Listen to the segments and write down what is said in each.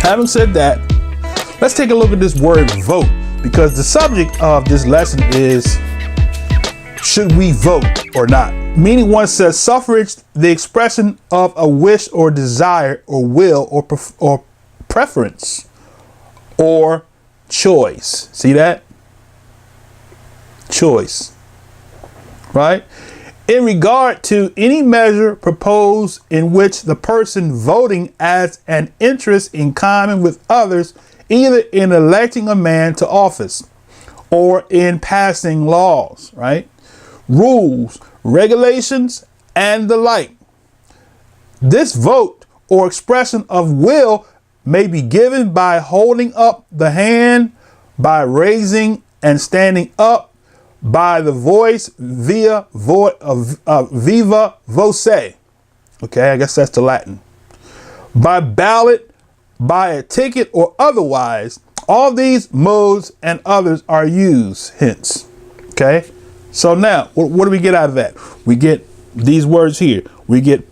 having said that, let's take a look at this word vote, because the subject of this lesson is, should we vote or not? Meaning one says suffrage, the expression of a wish or desire or will or preference or choice. See that? Choice. Right? In regard to any measure proposed in which the person voting has an interest in common with others, either in electing a man to office or in passing laws, right? Rules, regulations, and the like. This vote or expression of will may be given by holding up the hand, by raising and standing up, by the voice viva voce. Okay, I guess that's the Latin. By ballot, by a ticket, or otherwise. All these modes and others are used hence. Okay, so now what do we get out of that? We get these words here. We get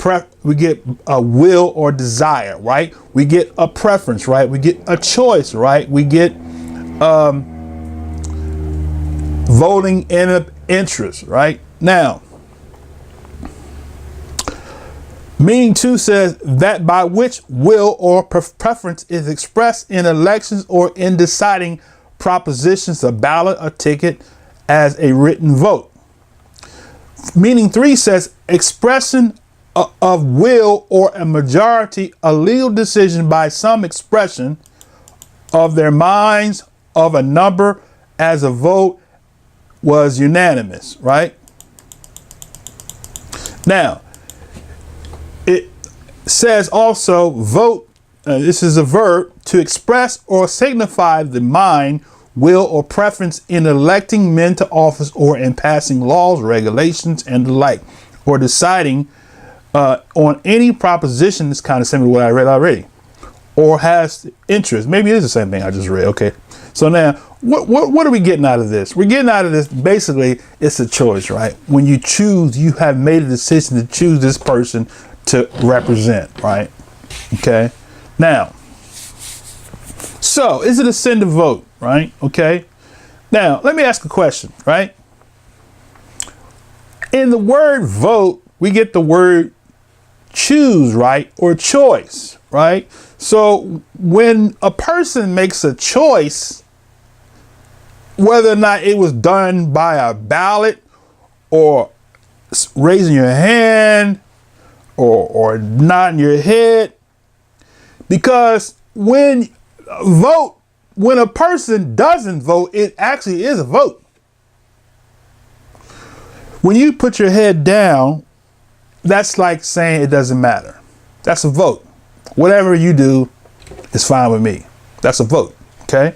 a will or desire, right? We get a preference, right? We get a choice, right? We get voting in an interest, right? Now, meaning two says that by which will or preference is expressed in elections or in deciding propositions, a ballot, a ticket, as a written vote. Meaning three says expression of will or a majority, a legal decision by some expression of their minds of a number as a vote was unanimous, right? Now, it says also vote, this is a verb, to express or signify the mind, will, or preference in electing men to office or in passing laws, regulations, and the like, or deciding on any proposition. That's kind of similar to what I read already, or has interest. Maybe it is the same thing I just read. Okay. So now, what are we getting out of this? We're getting out of this, basically, it's a choice, right? When you choose, you have made a decision to choose this person to represent, right? Okay. Now, so is it a sin to vote, right? Okay. Now, let me ask a question, right? In the word vote, we get the word choose, right? Or choice, right? So when a person makes a choice, whether or not it was done by a ballot or raising your hand or nodding your head, because when a person doesn't vote, it actually is a vote. When you put your head down, that's like saying it doesn't matter. That's a vote. Whatever you do is fine with me. That's a vote. Okay.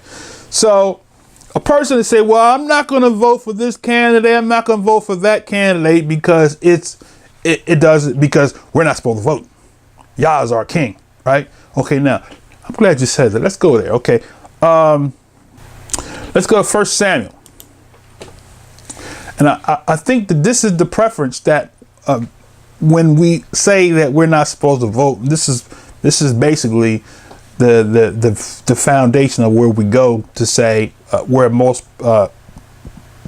So a person to say, well, I'm not going to vote for this candidate. I'm not going to vote for that candidate because it doesn't, because we're not supposed to vote. Yah is our king. Right. Okay. Now I'm glad you said that. Let's go there. Okay. Let's go to 1 Samuel. And I think that this is the preference that when we say that we're not supposed to vote, this is basically the foundation of where we go to say where most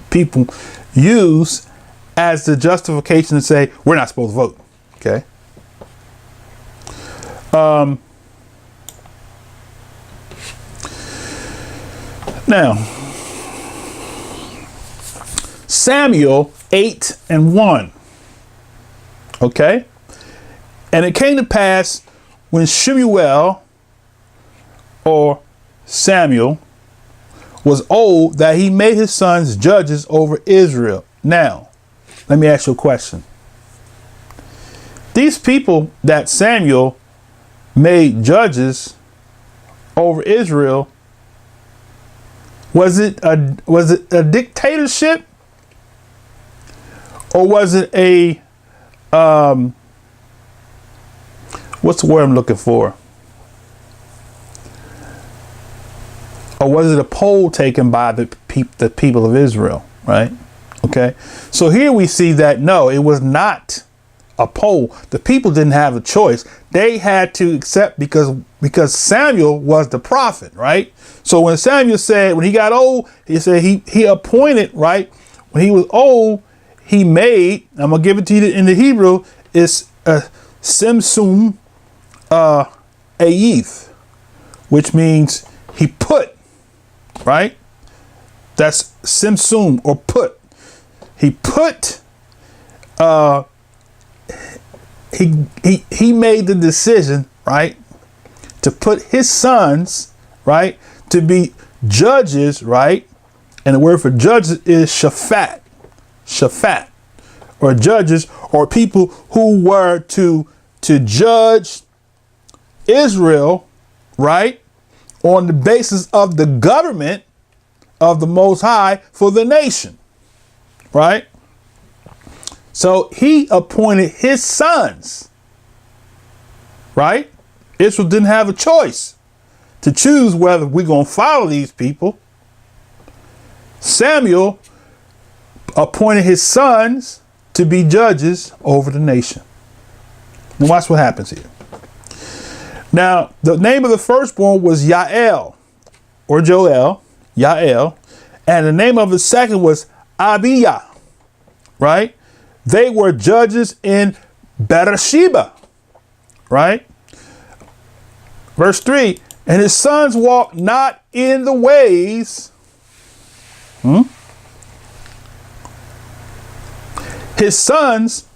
people use as the justification to say we're not supposed to vote. Okay. Now, Samuel 8:1. Okay. And it came to pass when Shemuel, or Samuel, was old, that he made his sons judges over Israel. Now, let me ask you a question. These people that Samuel made judges over Israel, was it a dictatorship, or was it a what's the word I'm looking for? Or was it a poll taken by the people of Israel, right? Okay. So here we see that, no, it was not a poll. The people didn't have a choice. They had to accept, because because Samuel was the prophet, right? So when Samuel said, when he got old, he said he appointed, right? When he was old, he made, I'm going to give it to you in the Hebrew, it's Simsum Ayith, which means he put, right? That's Simsum, or put. He put, he made the decision, right, to put his sons, right, to be judges, right? And the word for judges is shaphat, or judges, or people who were to judge Israel, right, on the basis of the government of the Most High for the nation, right? So he appointed his sons, right? Israel didn't have a choice to choose whether we're going to follow these people. Samuel appointed his sons to be judges over the nation. And watch what happens here. Now, the name of the firstborn was Yael, or Joel, Yael, and the name of the second was Abiah, right? They were judges in Beer-sheba, right? Verse 3, and his sons walked not in the ways. His sons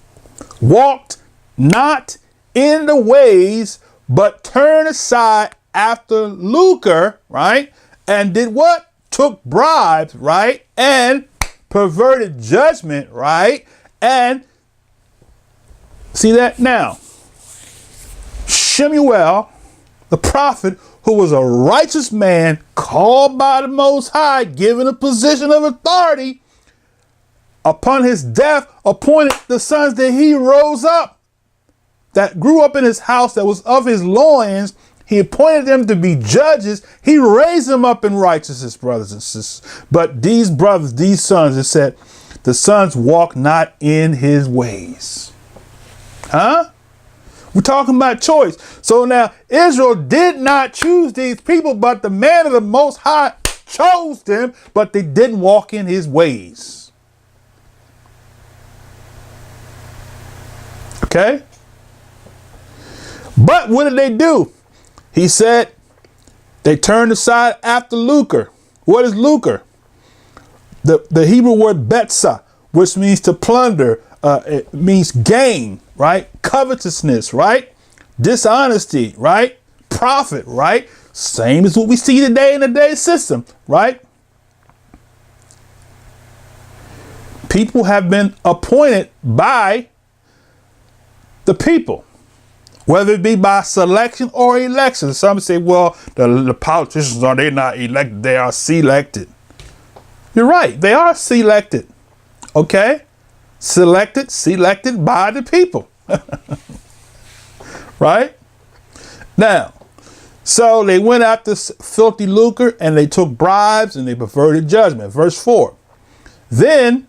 walked not in the ways, but turned aside after lucre, right? And did what? Took bribes, right? And perverted judgment, right? And see that now, Shemuel, the prophet, who was a righteous man, called by the Most High, given a position of authority, upon his death, appointed the sons that he rose up, that grew up in his house, that was of his loins. He appointed them to be judges. He raised them up in righteousness, brothers and sisters. But these brothers, these sons, it said, the sons walk not in his ways. Huh? We're talking about choice. So now Israel did not choose these people, but the man of the Most High chose them, but they didn't walk in his ways. Okay? But what did they do? He said they turned aside after lucre. What is lucre? The Hebrew word betza, which means to plunder, it means gain, right? Covetousness, right? Dishonesty, right? Profit, right? Same as what we see today in today's system, right? People have been appointed by the people, whether it be by selection or election. Some say, well, the politicians they're not elected, they are selected. You're right, they are selected. Okay? Selected by the people. Right? Now, so they went after filthy lucre and they took bribes and they perverted judgment. Verse 4. Then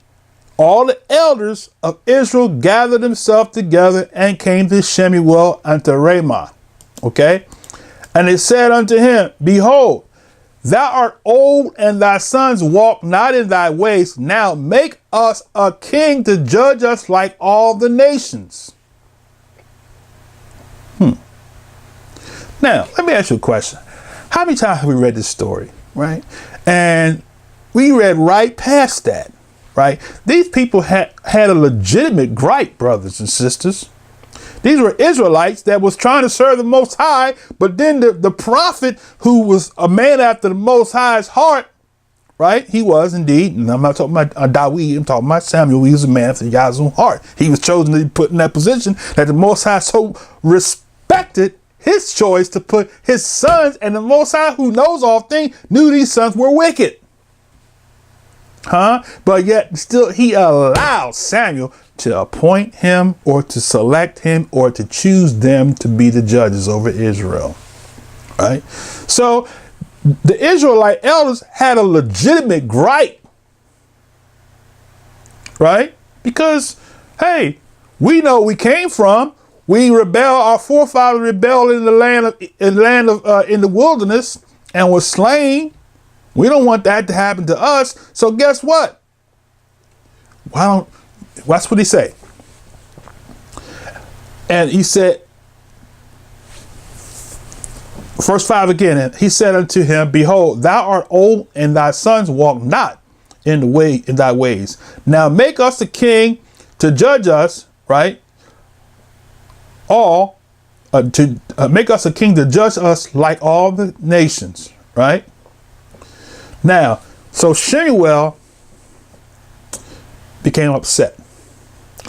all the elders of Israel gathered themselves together and came to Shemuel unto Ramah. Okay? And they said unto him, behold, thou art old, and thy sons walk not in thy ways. Now make us a king to judge us like all the nations. Now, let me ask you a question. How many times have we read this story, right? And we read right past that, right? These people had a legitimate gripe, brothers and sisters. These were Israelites that was trying to serve the Most High, but then the prophet, who was a man after the Most High's heart, right? He was indeed, and I'm not talking about David, I'm talking about Samuel. He was a man after God's own heart. He was chosen to be put in that position that the Most High so respected his choice to put his sons, and the Most High, who knows all things, knew these sons were wicked. But yet still he allowed Samuel to appoint him or to select him or to choose them to be the judges over Israel. Right? So the Israelite elders had a legitimate gripe. Right? Because, hey, we know we came from. we rebel. Our forefathers rebelled in the in the wilderness and was slain. We don't want that to happen to us. So guess what? That's what he said. And he said, verse 5 again, and he said unto him, behold, thou art old, and thy sons walk not in thy ways. Now make us a king to judge us, right? Make us a king to judge us like all the nations, right? Now, so Shemuel became upset.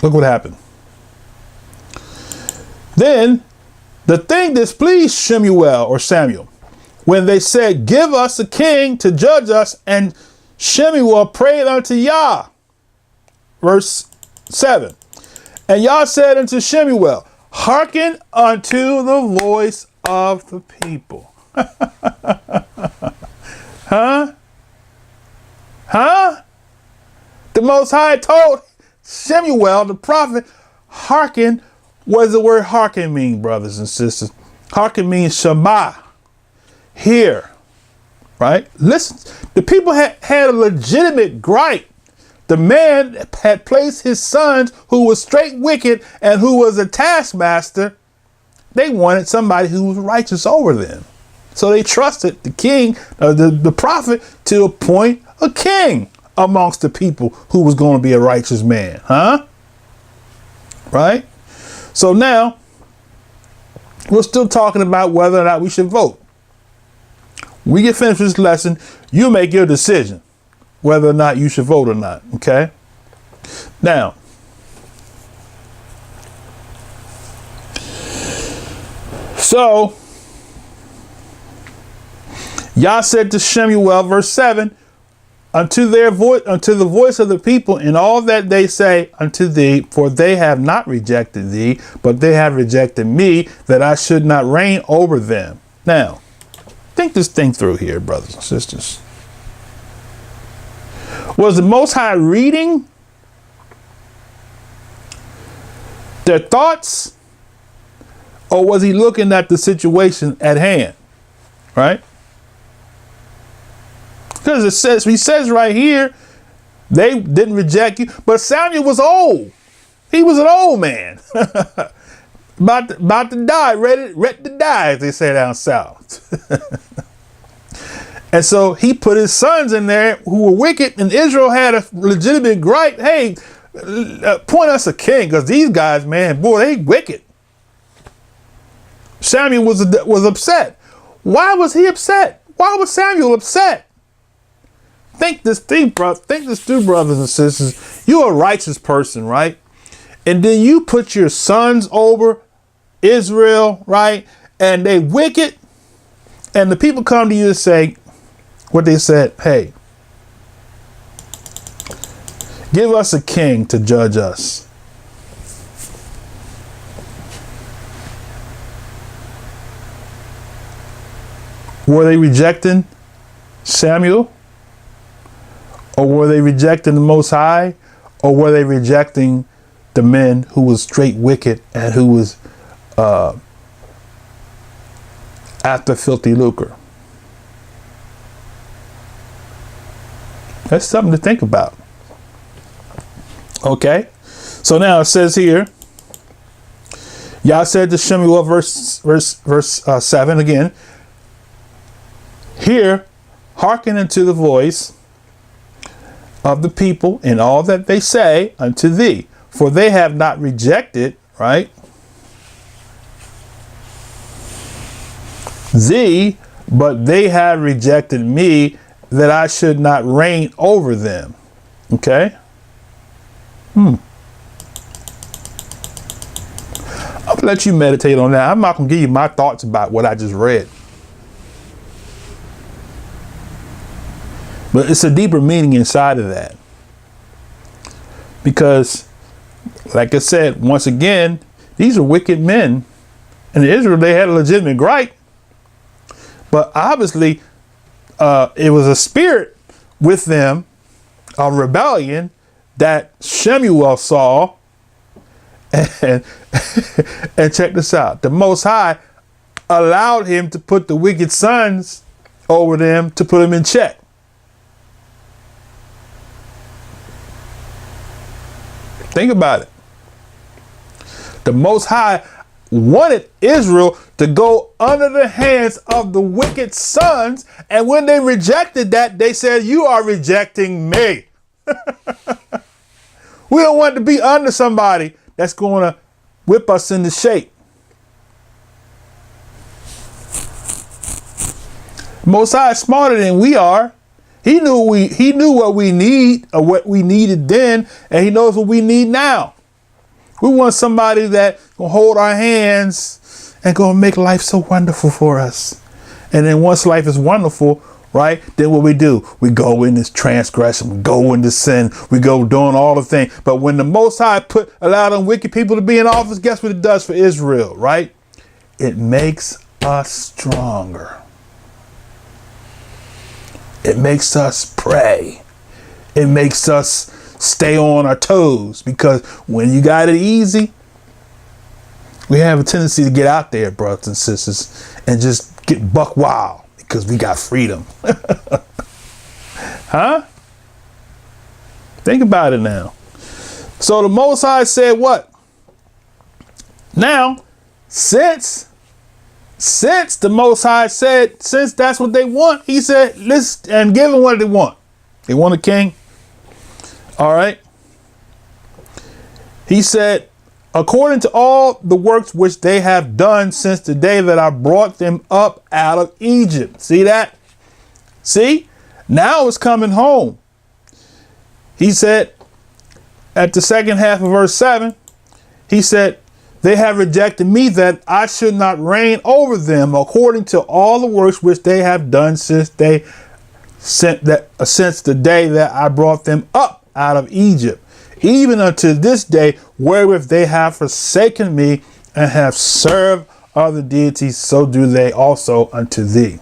Look what happened. Then the thing displeased Samuel, when they said, give us a king to judge us, and Shemuel prayed unto Yah. Verse 7. And Yah said unto Shemuel, hearken unto the voice of the people. Huh? The Most High told Shemuel, the prophet, hearken. What does the word hearken mean, brothers and sisters? Hearken means Shema. Hear. Right? Listen. The people had a legitimate gripe. The man had placed his sons, who was straight wicked and who was a taskmaster. They wanted somebody who was righteous over them. So they trusted the king, the prophet, to appoint a king amongst the people who was going to be a righteous man. Huh? Right? So now we're still talking about whether or not we should vote. We get finished with this lesson. You make your decision whether or not you should vote or not. Okay. Now, so Yah said to Shemuel, verse 7, unto the voice of the people in all that they say unto thee, for they have not rejected thee, but they have rejected me, that I should not reign over them. Now, think this thing through here, brothers and sisters. Was the Most High reading their thoughts, or was he looking at the situation at hand? Right? Because he says right here, they didn't reject you, but Samuel was old. He was an old man, about to die, ready to die, as they say down south. And so he put his sons in there who were wicked, and Israel had a legitimate gripe. Hey, appoint us a king, because these guys, man, boy, they wicked. Samuel was upset. Why was he upset? Why was Samuel upset? Think this through, brothers and sisters. You're a righteous person, right? And then you put your sons over Israel, right? And they wicked. And the people come to you and say what they said. Hey, give us a king to judge us. Were they rejecting Samuel? Or were they rejecting the Most High? Or were they rejecting the men who was straight wicked and who was after filthy lucre? That's something to think about. Okay. So now it says here, Yah said to Shemuel, verse 7 again, hear, hearken unto the voice of the people in all that they say unto thee, for they have not rejected, right, thee, but they have rejected me, that I should not reign over them. Okay. I'm gonna let you meditate on that. I'm not gonna give you my thoughts about what I just read, but it's a deeper meaning inside of that. Because, like I said, once again, these are wicked men. In Israel, they had a legitimate gripe. But obviously, it was a spirit with them, a rebellion that Shemuel saw. And, and check this out. The Most High allowed him to put the wicked sons over them to put them in check. Think about it. The Most High wanted Israel to go under the hands of the wicked sons. And when they rejected that, they said, you are rejecting me. We don't want to be under somebody that's going to whip us into shape. Most High is smarter than we are. He knew what we need, or what we needed then, and he knows what we need now. We want somebody that will hold our hands and gonna make life so wonderful for us. And then once life is wonderful, right, then what we do? We go in this transgression, we go into sin, we go doing all the things. But when the Most High allow them wicked people to be in office, guess what it does for Israel, right? It makes us stronger. It makes us pray. It makes us stay on our toes, because when you got it easy, we have a tendency to get out there, brothers and sisters, and just get buck wild because we got freedom. Huh? Think about it now. So the Most High said what? Now, since the Most High said, since that's what they want, he said, let's, and give them what they want. They want a king. All right. He said, according to all the works which they have done since the day that I brought them up out of Egypt. See that? See? Now it's coming home. He said, at the second half of verse 7, he said, they have rejected me, that I should not reign over them, according to all the works which they have done since the day that I brought them up out of Egypt, even unto this day, wherewith they have forsaken me and have served other deities, so do they also unto thee.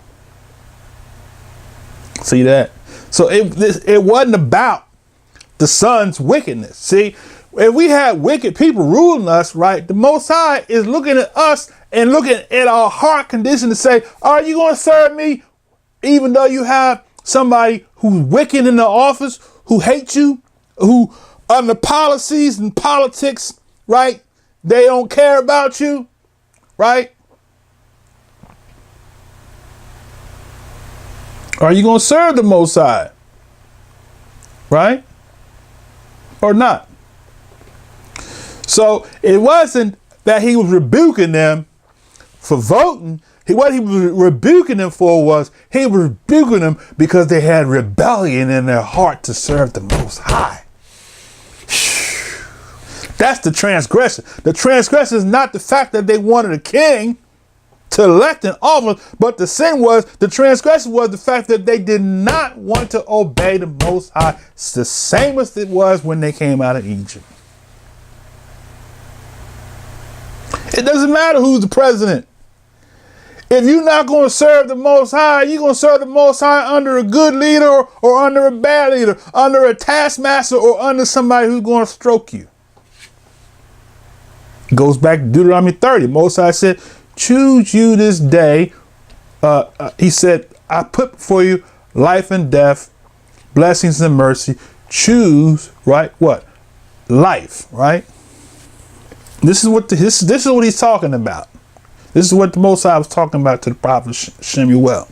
See that? So it wasn't about the son's wickedness. See, if we had wicked people ruling us, right, the Most High is looking at us and looking at our heart condition to say, are you going to serve me even though you have somebody who's wicked in the office, who hates you, who under policies and politics, right, they don't care about you, right? Are you going to serve the Most High, right, or not? So it wasn't that he was rebuking them for voting. What he was rebuking them for was, he was rebuking them because they had rebellion in their heart to serve the Most High. That's the transgression. The transgression is not the fact that they wanted a king to elect in office, but the transgression was the fact that they did not want to obey the Most High. It's the same as it was when they came out of Egypt. It doesn't matter who's the president. If you're not going to serve the Most High, you're going to serve the Most High under a good leader or under a bad leader, under a taskmaster or under somebody who's going to stroke you. It goes back to Deuteronomy 30. Most High said, choose you this day. He said, I put before you life and death, blessings and mercy. Choose, right? What? Life, right? This is what he's talking about. This is what the Most High was talking about to the prophet Shemuel.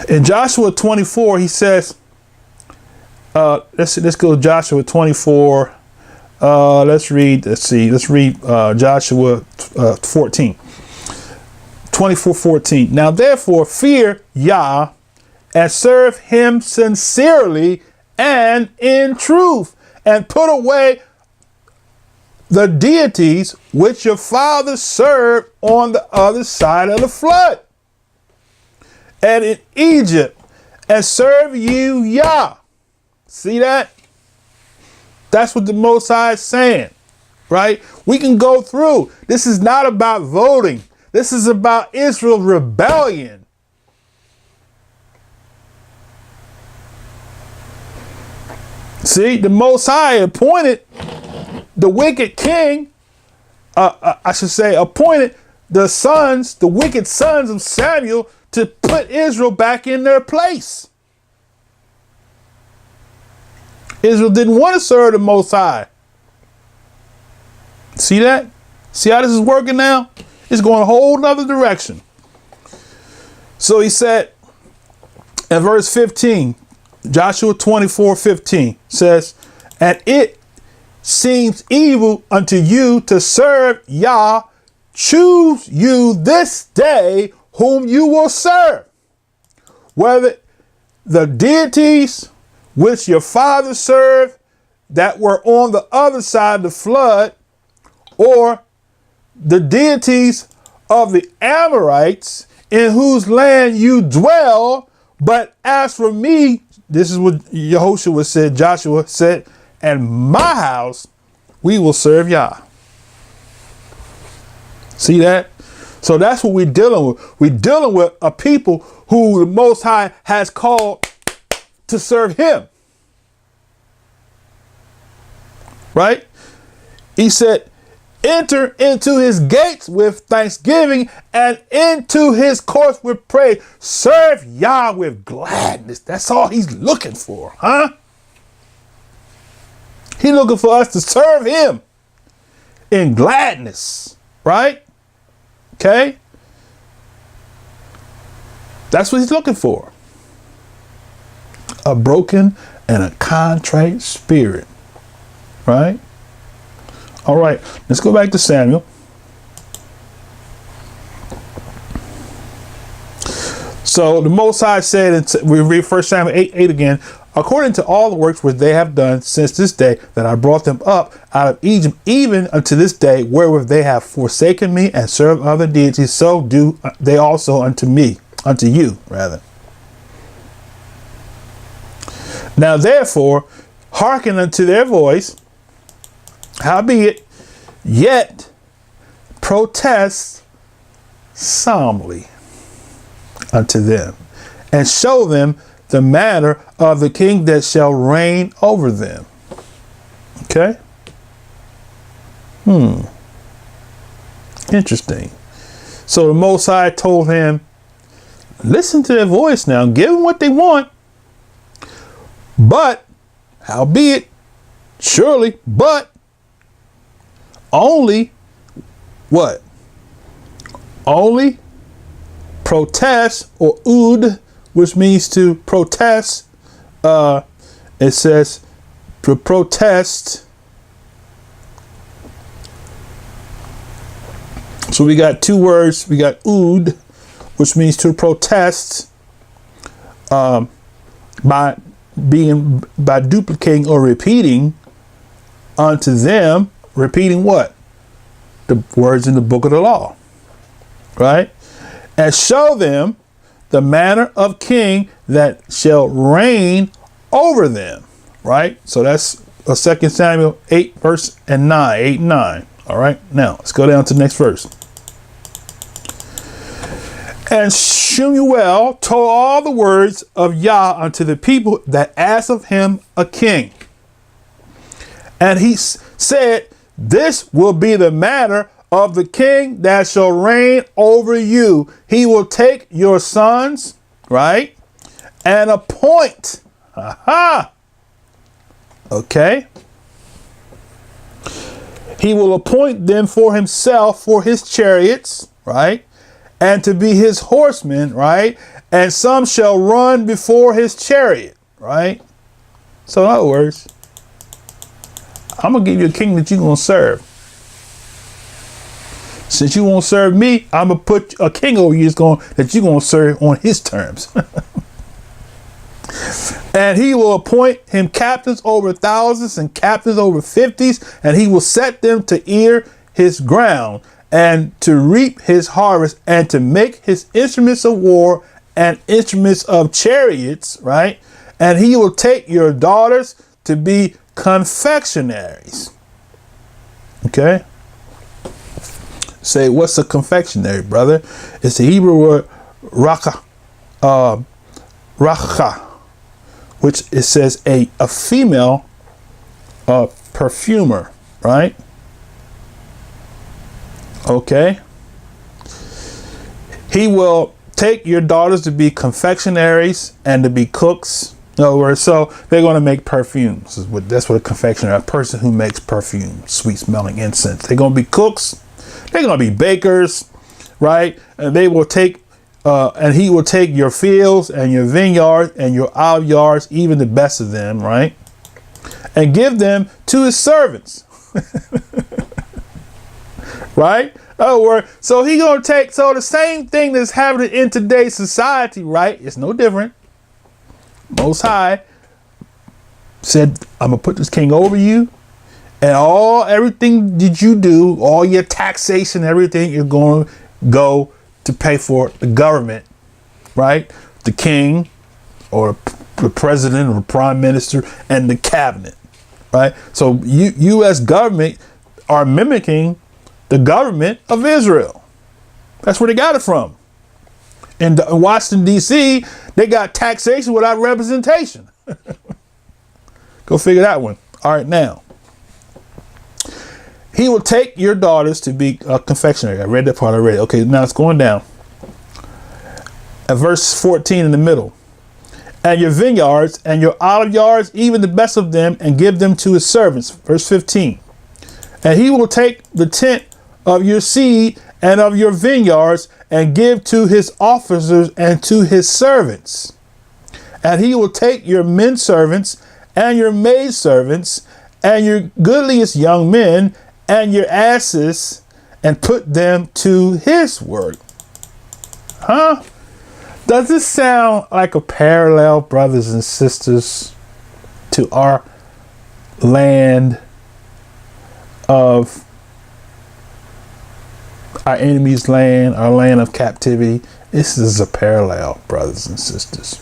In Joshua 24, he says, let's go to Joshua 24. Let's read Joshua 14. 24:14. Now therefore fear Yah and serve him sincerely and in truth, and put away the deities which your fathers served on the other side of the flood and in Egypt, and serve you Yah. See that? That's what the Most High is saying, right? We can go through. This is not about voting. This is about Israel's rebellion. See, the Most High appointed the wicked king, I should say, appointed the wicked sons of Samuel to put Israel back in their place. Israel didn't want to serve the Most High. See that? See how this is working now? It's going a whole nother direction. So he said in verse 15, Joshua 24:15 says, and it seems evil unto you to serve Yah. Choose you this day whom you will serve, whether the deities which your fathers served that were on the other side of the flood, or the deities of the Amorites in whose land you dwell. But as for me, this is what Yehoshua said, Joshua said, and my house, we will serve Yah. See that? So that's what we're dealing with. We're dealing with a people who the Most High has called to serve him. Right? He said, enter into his gates with thanksgiving and into his courts with praise. Serve Yah with gladness. That's all he's looking for, huh? He's looking for us to serve him in gladness, right? Okay? That's what he's looking for. A broken and a contrite spirit, right? All right, let's go back to Samuel. So the Most High said, we read 1 Samuel 8:8 again, according to all the works which they have done since this day that I brought them up out of Egypt, even unto this day, wherewith they have forsaken me and served other deities, so do they also unto you, rather. Now therefore, hearken unto their voice, howbeit, yet protest solemnly unto them, and show them the manner of the king that shall reign over them. Okay? Interesting. So the Most High told him, listen to their voice now, give them what they want. But, howbeit, surely, but, only, what? Only protest, or ood, which means to protest. It says to protest. So we got two words. We got ood, which means to protest by duplicating or repeating unto them. Repeating what? The words in the book of the law. Right? And show them the manner of king that shall reign over them. Right? So that's 2 Samuel 8 verse and 9. 8 and 9. All right. Now let's go down to the next verse. And Shemuel told all the words of Yah unto the people that asked of him a king. And he said, this will be the manner of the king that shall reign over you. He will take your sons, right, and appoint. Okay. He will appoint them for himself, for his chariots, right, and to be his horsemen, right, and some shall run before his chariot, right. So in other words, I'm going to give you a king that you're going to serve. Since you won't serve me, I'm going to put a king over you that you're going to serve on his terms. And he will appoint him captains over thousands and captains over 50s, and he will set them to ear his ground and to reap his harvest and to make his instruments of war and instruments of chariots, right? And he will take your daughters to be confectionaries. Okay? Say, what's a confectionery, brother? It's the Hebrew word rakha, which it says a female perfumer, right? Okay. He will take your daughters to be confectionaries and to be cooks. In other words, so they're going to make perfumes. That's what a confectioner, a person who makes perfume, sweet smelling incense. They're going to be cooks. They're going to be bakers, right? And they will take, and he will take your fields and your vineyards and your olive yards, even the best of them, right? And give them to his servants. Right? Oh, so he gonna take, so the same thing that's happening in today's society, right? It's no different. Most High said, I'm gonna put this king over you, and everything that you do, all your taxation, everything, you're going to go to pay for the government, right? The king or the president or the prime minister and the cabinet, right? So U.S. government are mimicking the government of Israel. That's where they got it from. In Washington, D.C., they got taxation without representation. Go figure that one. All right, now. He will take your daughters to be a confectionery. I read that part already. Okay, now it's going down. At verse 14 in the middle. And your vineyards and your olive yards, even the best of them, and give them to his servants. Verse 15. And he will take the tent of your seed and of your vineyards and give to his officers and to his servants. And he will take your men servants and your maid servants and your goodliest young men and your asses and put them to his work. Huh? Does this sound like a parallel, brothers and sisters, to our land of our enemy's land, our land of captivity? This is a parallel, brothers and sisters.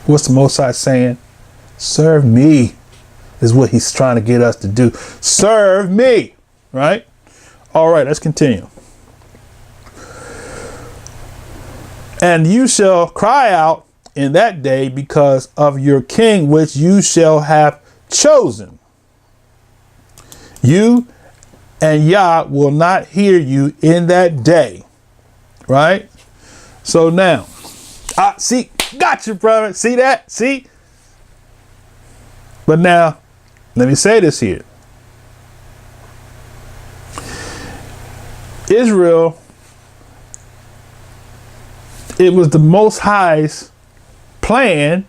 What's the Most High saying? Serve me is what he's trying to get us to do. Serve me, right? All right, let's continue. And you shall cry out in that day because of your king, which you shall have chosen. You and Yah will not hear you in that day. Right? So now, see, got you, brother. See that? See? But now, let me say this here. Israel, it was the Most High's plan.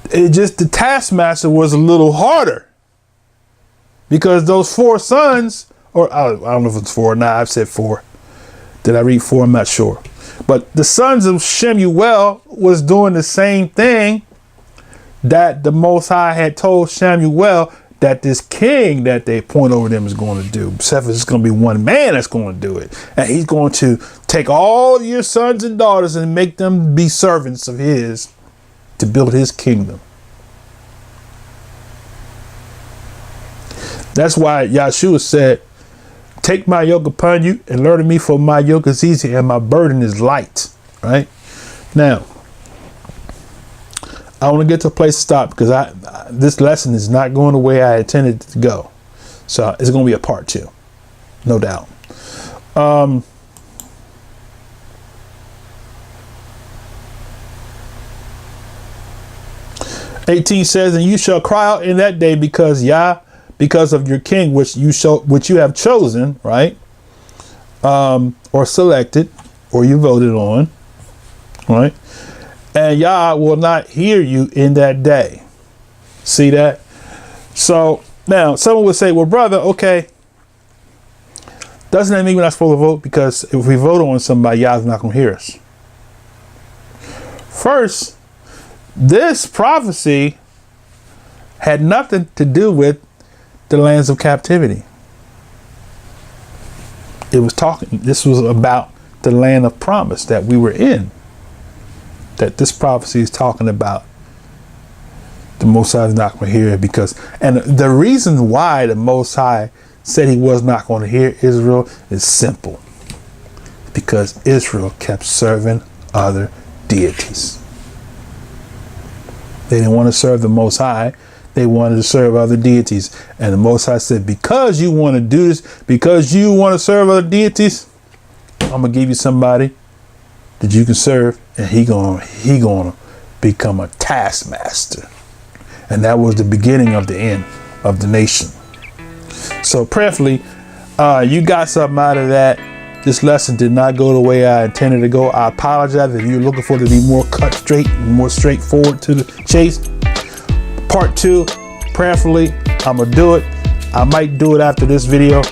It just, the taskmaster was a little harder. Because those 4 sons, or I don't know if it's 4 or not, I've said 4. Did I read 4? I'm not sure. But the sons of Shemuel was doing the same thing that the Most High had told Shemuel that this king that they point over them is going to do. Except it's going to be one man that's going to do it. And he's going to take all of your sons and daughters and make them be servants of his to build his kingdom. That's why Yahshua said, take my yoke upon you and learn of me, for my yoke is easy and my burden is light. Right? Now, I want to get to a place to stop because this lesson is not going the way I intended it to go. So it's going to be a part 2. No doubt. 18 says, and you shall cry out in that day because of your king, which you have chosen, right? Or selected, or you voted on, right? And Yah will not hear you in that day. See that? So now someone would say, well, brother, okay, doesn't that mean we're not supposed to vote? Because if we vote on somebody, Yah's not going to hear us. First, this prophecy had nothing to do with the lands of captivity. This was about the land of promise that we were in. That this prophecy is talking about. The Most High is not going to hear it because, and the reason why the Most High said he was not going to hear Israel is simple. Because Israel kept serving other deities. They didn't want to serve the Most High. They wanted to serve other deities. And the Most High said, because you want to do this, because you want to serve other deities, I'm going to give you somebody that you can serve, and he gonna become a taskmaster. And that was the beginning of the end of the nation. So prayerfully, you got something out of that. This lesson did not go the way I intended to go. I apologize if you're looking for it to be more cut straight, more straightforward to the chase. Part 2, prayerfully, I'm gonna do it. I might do it after this video.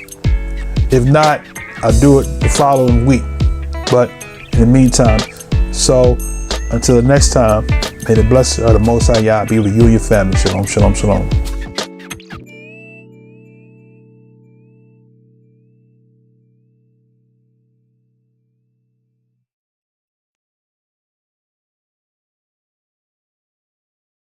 If not, I'll do it the following week. But in the meantime, so until the next time, may the blessing of the Most High Yah be with you and your family. Shalom, shalom, shalom.